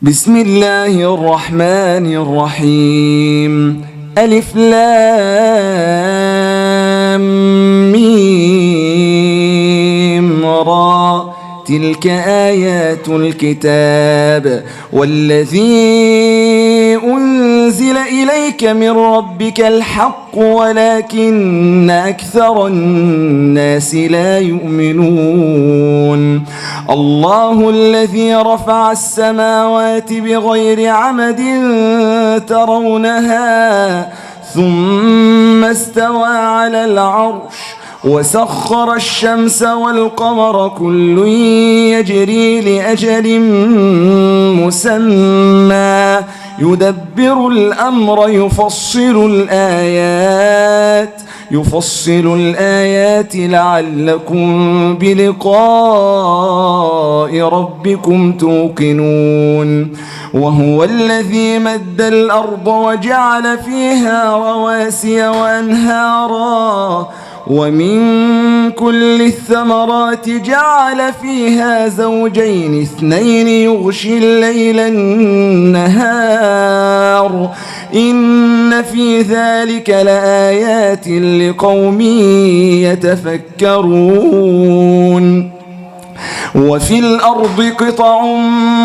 بسم الله الرحمن الرحيم. ألف لام ميم را، تلك آيات الكتاب والذي أنزل إليك من ربك الحق ولكن أكثر الناس لا يؤمنون. الله الذي رفع السماوات بغير عمد ترونها ثم استوى على العرش وسخر الشمس والقمر كل يجري لأجل مسمى يدبر الأمر يفصل الآيات لعلكم بلقاء ربكم توقنون. وهو الذي مد الأرض وجعل فيها رواسي وأنهارا ومن كل الثمرات جعل فيها زوجين اثنين يغشي الليل النهار إن في ذلك لآيات لقوم يتفكرون. وفي الأرض قطع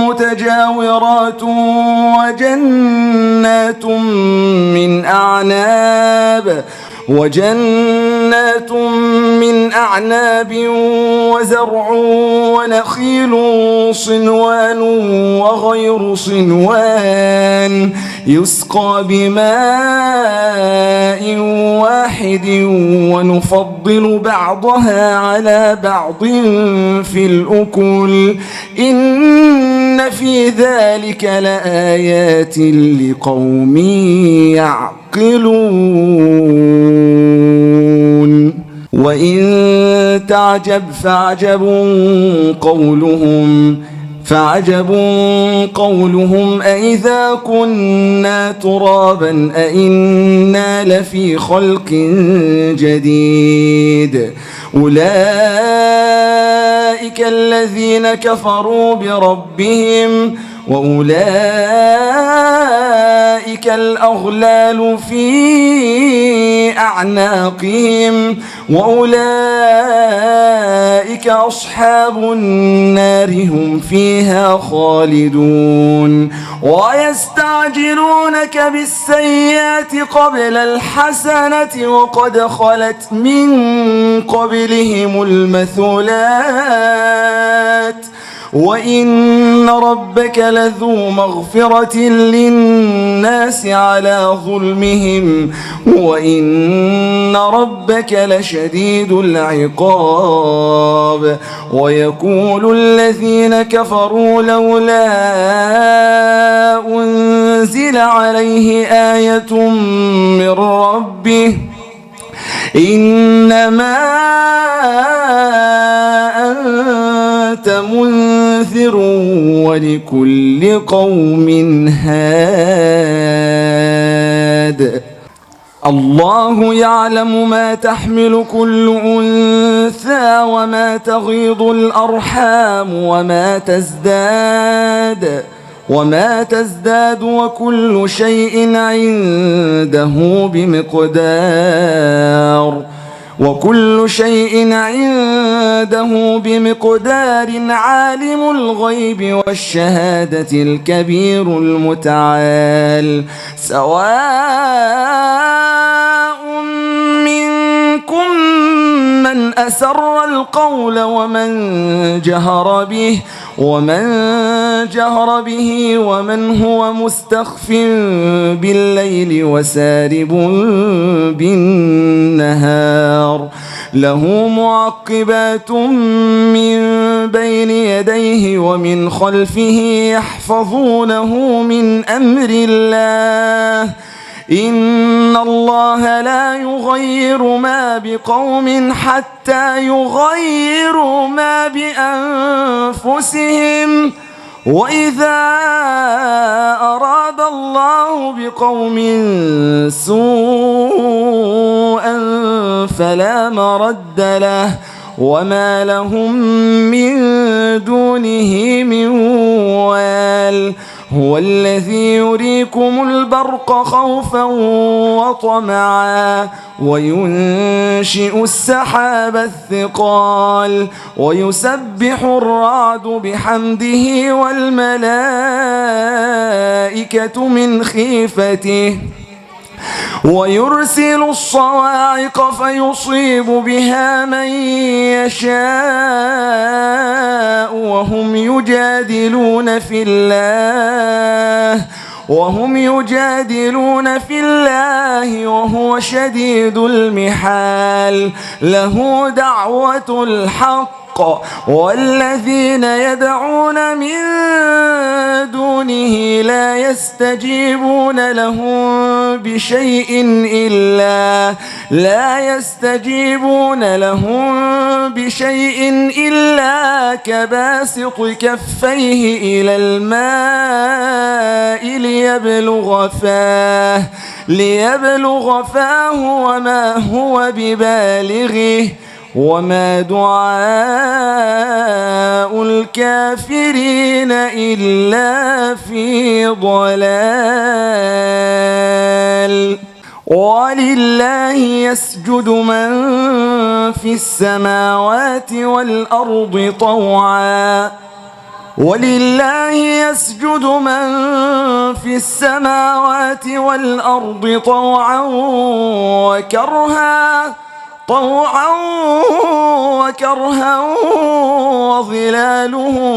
متجاورات وجنات من أعناب وزرع ونخيل صنوان وغير صنوان يسقى بماء واحد ونفضل بعضها على بعض في الأكل إن في ذلك لآيات لقوم يعقلون. وإن تعجب فعجب قولهم أئذا كنا ترابا أئنا لفي خلق جديد أولئك الذين كفروا بربهم وأولئك الأغلال في أعناقهم وأولئك أصحاب النار هم فيها خالدون. ويستعجلونك بالسيئات قبل الحسنة وقد خلت من قبلهم المثلات وإن ربك لذو مغفرة للناس على ظلمهم وإن ربك لشديد العقاب. ويقول الذين كفروا لولا أنزل عليه آية من ربه إنما أنت منذر ولكل قوم هاد. الله يعلم ما تحمل كل أنثى وما تغيض الأرحام وما تزداد وكل شيء عنده بمقدار عالم الغيب والشهادة الكبير المتعال. سواء منكم من أسر القول ومن جهر به ومن هو مستخف بالليل وسارب بالنهار له معقبات من بين يديه ومن خلفه يحفظونه من أمر الله إن الله لا يغير ما بقوم حتى يغيروا ما بأنفسهم وإذا أراد الله بقوم سوءا فلا مرد له وما لهم من دونه من وال هو الذي يريكم البرق خوفا وطمعا وينشئ السحاب الثقال ويسبح الرعد بحمده والملائكة من خيفته ويرسل الصواعق فيصيب بها من يشاء وهم يجادلون في الله وهو شديد المحال له دعوة الحق والذين يدعون من دونه لا يستجيبون لهم بشيء إلا كباسط كفيه إلى الماء ليبلغ فاه وما هو ببالغه وما دعاء الكافرين إلا في ضلال ولله يسجد من في السماوات والأرض طوعا وكرها وظلالهم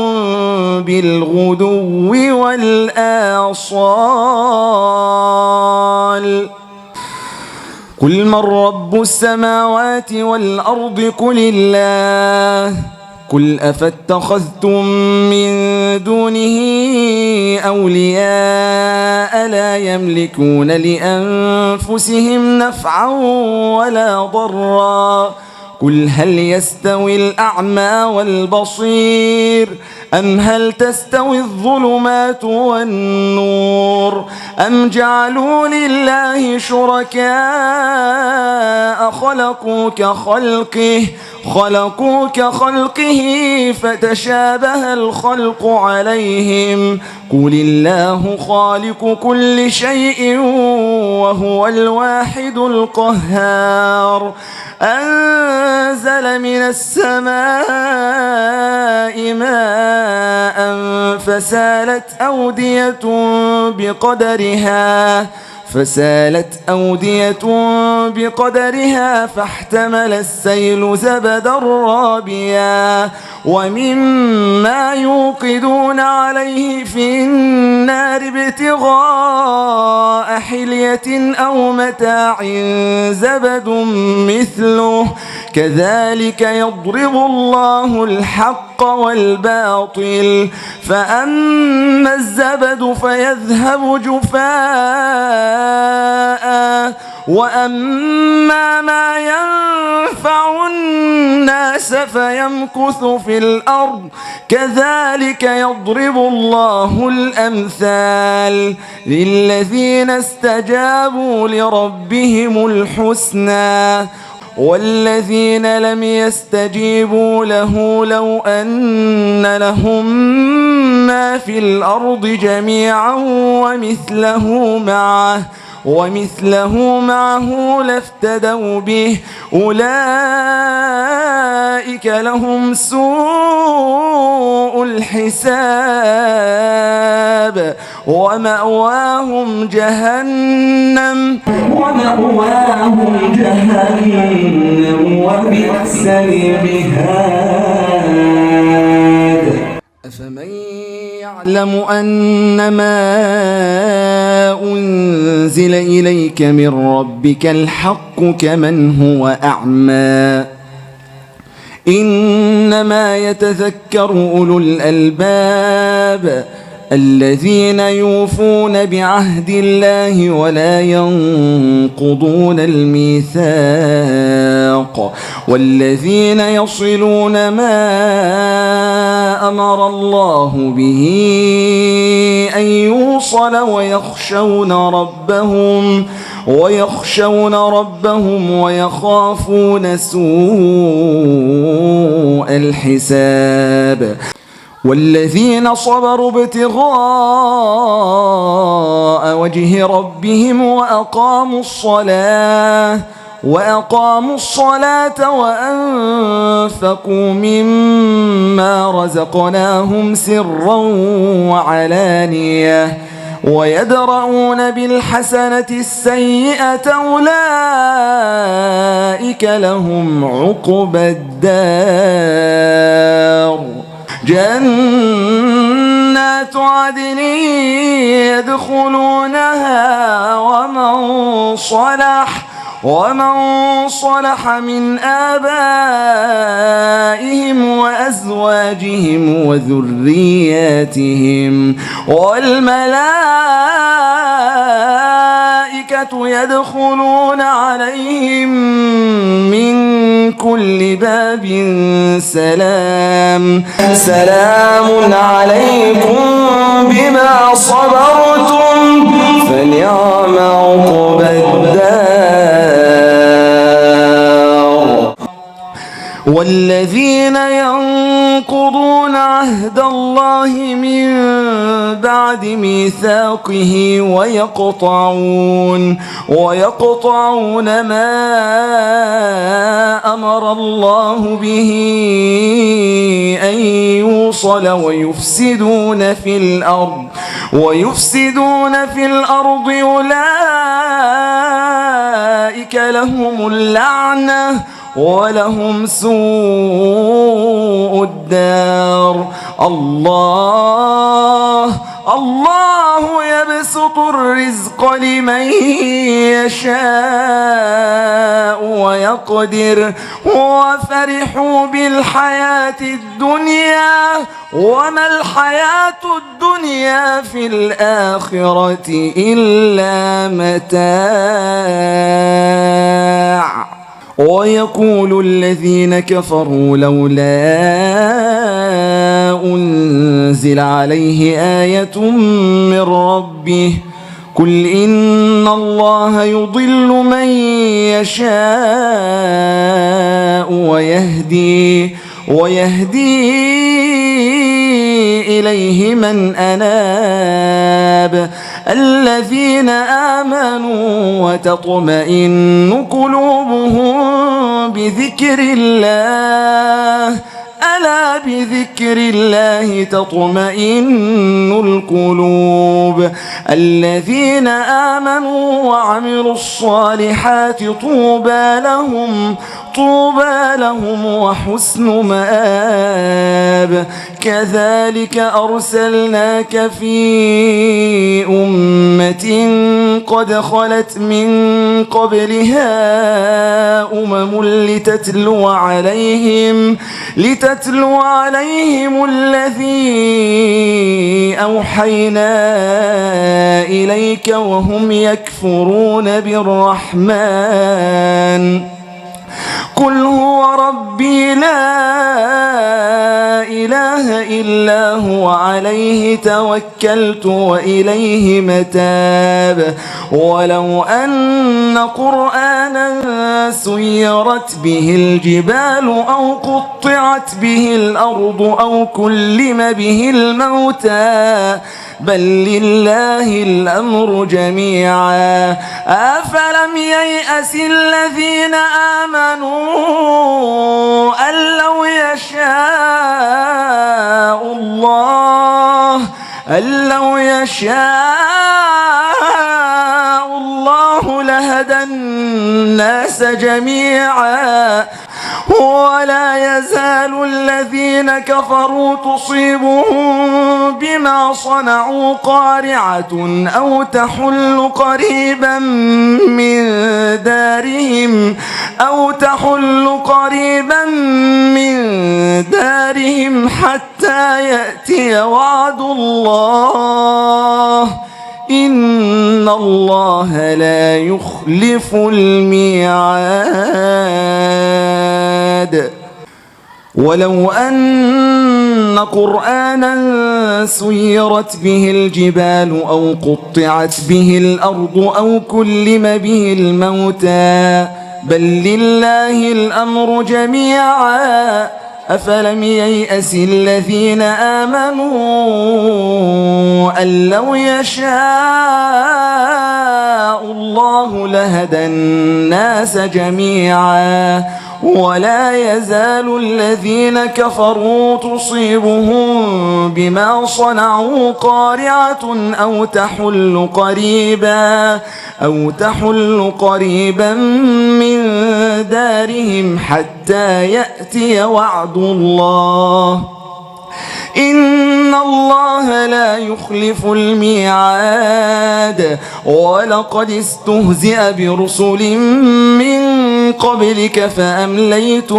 بالغدو والآصال قل من رب السماوات والأرض قل الله قل أفاتخذتم من دونه أولياء لا يملكون لأنفسهم نفعا ولا ضرا قل هل يستوي الأعمى والبصير أم هل تستوي الظلمات والنور أم جعلوا لله شركاء خلقوا كخلقه فتشابه الخلق عليهم قل الله خالق كل شيء وهو الواحد القهار أنزل من السماء ماء فسالت أودية بقدرها فاحتمل السيل زبدا رابيا ومما يوقدون عليه في النار ابتغاء حلية أو متاع زبد مثله كذلك يضرب الله الحق والباطل فأما الزبد فيذهب جفاء وأما ما ينفع الناس فيمكث في الأرض كذلك يضرب الله الأمثال للذين استجابوا لربهم الحسنى والذين لم يستجيبوا له لو أن لهم ما في الأرض جميعا ومثله معه لافتدوا به أولئك لهم سوء الحساب ومأواهم جهنم وبئس المهاد أفمن يعلم أنما أنزل إليك من ربك الحق كمن هو أعمى إنما يتذكر أولو الألباب الذين يوفون بعهد الله ولا ينقضون الميثاق والذين يصلون ما أمر الله به أن يوصل ويخشون ربهم ويخافون سوء الحساب والذين صبروا ابتغاء وجه ربهم وأقاموا الصلاة وأنفقوا مما رزقناهم سرا وعلانية ويدرؤون بالحسنة السيئة أولئك لهم عقبى الدار جنات عدن يدخلونها ومن صلح من آبائهم وأزواجهم وذرياتهم والملائكة يدخلون عليهم من كل باب سلام عليكم بما صبرتم فنعم عقبى الدار والذين ينقضون عهد الله من بعد ميثاقه ويقطعون ما أمر الله به أن يوصل ويفسدون في الأرض أولئك لهم اللعنة ولهم سوء الدار الله يبسط الرزق لمن يشاء ويقدر وفرحوا بالحياة الدنيا وما الحياة الدنيا في الآخرة إلا متاع ويقول الذين كفروا لولا أنزل عليه آية من ربه قل إن الله يضل من يشاء ويهدي إليه من أناب الذين آمنوا وتطمئن قلوبهم بذكر الله ألا بذكر الله تطمئن القلوب الذين آمنوا وعملوا الصالحات طوبى لهم وحسن مآب كذلك أرسلناك في أمة قد خلت من قبلها لتتلو عليهم الذي أوحينا إليك وهم يكفرون بالرحمن قل هو ربي لا إله إلا هو عليه توكلت وإليه متاب ولو أن قرآنا سيرت به الجبال أو قطعت به الأرض أو كلم به الموتى بل لله الأمر جميعا أفلم ييأس الذين آمنوا أن لو يشاء الله لهدى الناس جميعا ولا يزال الذين كفروا تصيبهم بما صنعوا قارعة أو تحل قريبا من دارهم حتى يأتي وعد الله إن الله لا يخلف الميعاد ولو أن قرآنا سيرت به الجبال أو قطعت به الأرض أو كلم به الموتى بل لله الأمر جميعا أفلم ييأس الذين آمنوا أن لو يشاء الله لهدى الناس جميعا ولا يزال الذين كفروا تصيبهم بما صنعوا قارعة أو تحل قريبا من دارهم حتى يأتي وعد الله إن الله لا يخلف الميعاد ولقد استهزئ برسل من قبلك فأمليت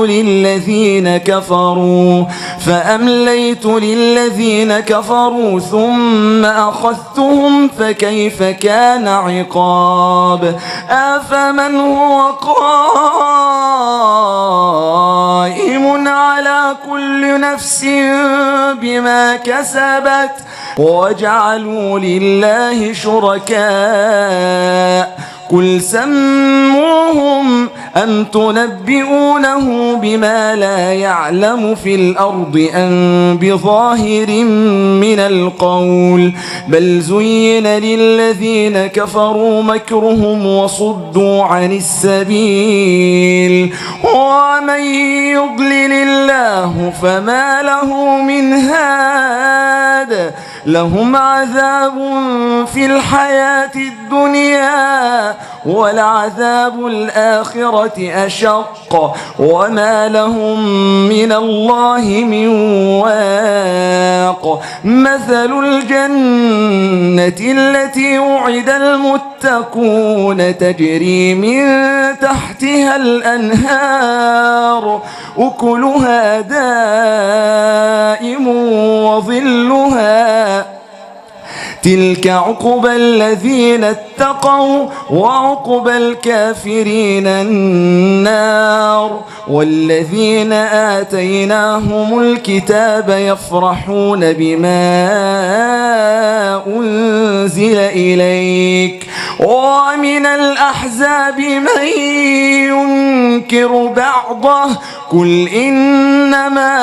للذين كفروا ثم أخذتهم فكيف كان عقاب أفمن هو قائم على كل نفس بما كسبت وجعلوا لله شركاء قل سموهم أم تنبئونه بما لا يعلم في الأرض أم بظاهر من القول بل زين للذين كفروا مكرهم وصدوا عن السبيل ومن يضلل الله فما له من هاد لهم عذاب في الحياة الدنيا ولعذاب الآخرة أشق وما لهم من الله من واق مثل الجنة التي وعد المتقون تجري من تحتها الأنهار أكلها دائم وظلها تلك عقبى الذين اتقوا وعقبى الكافرين النار والذين آتيناهم الكتاب يفرحون بما أنزل إليك ومن الأحزاب من ينكر بعضه قل إنما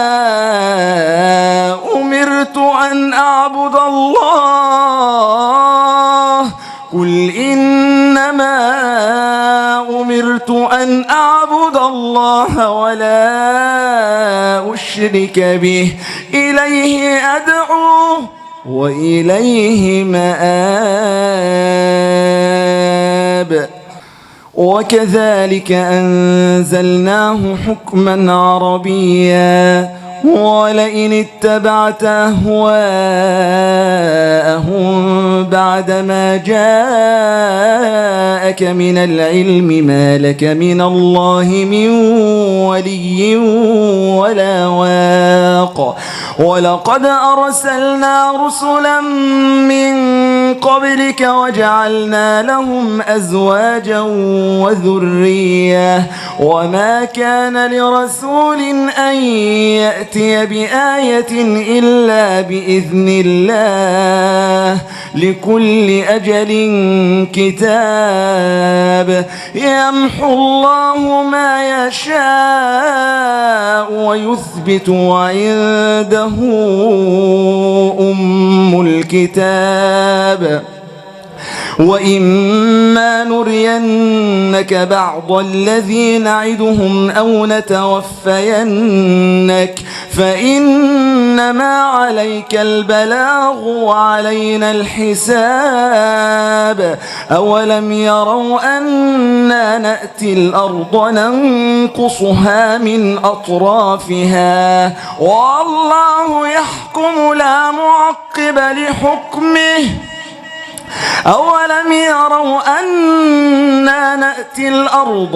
أمرت أن أعبد الله ولا أشرك به إليه أدعو وإليه مآب وكذلك أنزلناه حكما عربيا ولئن اتبعت أهواءهم بعدما جاءك من العلم ما لك من الله من ولي ولا واق ولقد أرسلنا رسلا من قبلك وجعلنا لهم أزواجا وذرية وما كان لرسول أن يأتي بآية إلا بإذن الله لكل أجل كتاب يمحو الله ما يشاء ويثبت وعنده أم الكتاب وإما نرينك بعض الذي نعدهم أو نتوفينك فإنما عليك البلاغ وعلينا الحساب أولم يروا أنا نأتي الأرض ننقصها من أطرافها والله يحكم لا معقب لحكمه أولم يروا أنا نأتي الأرض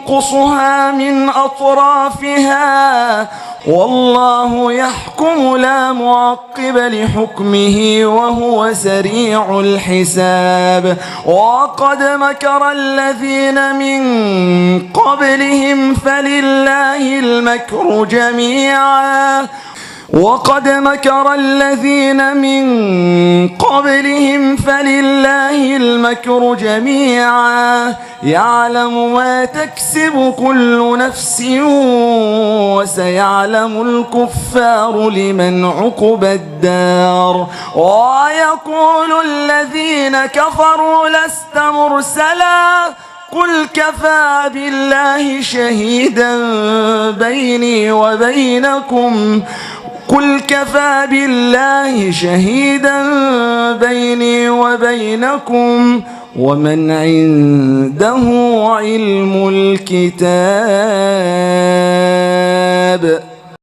ننقصها من أطرافها والله يحكم لا معقب لحكمه وهو سريع الحساب وقد مكر الذين من قبلهم فلله المكر جميعا وقد مكر الذين من قبلهم فلله المكر المكر جميعا يعلم ما تكسب كل نفس وسيعلم الكفار لمن عقبى الدار ويقول الذين كفروا لست مرسلا قل كفى بالله شهيدا بيني وبينكم قل كفى بالله شهيدا بيني وبينكم ومن عنده علم الكتاب.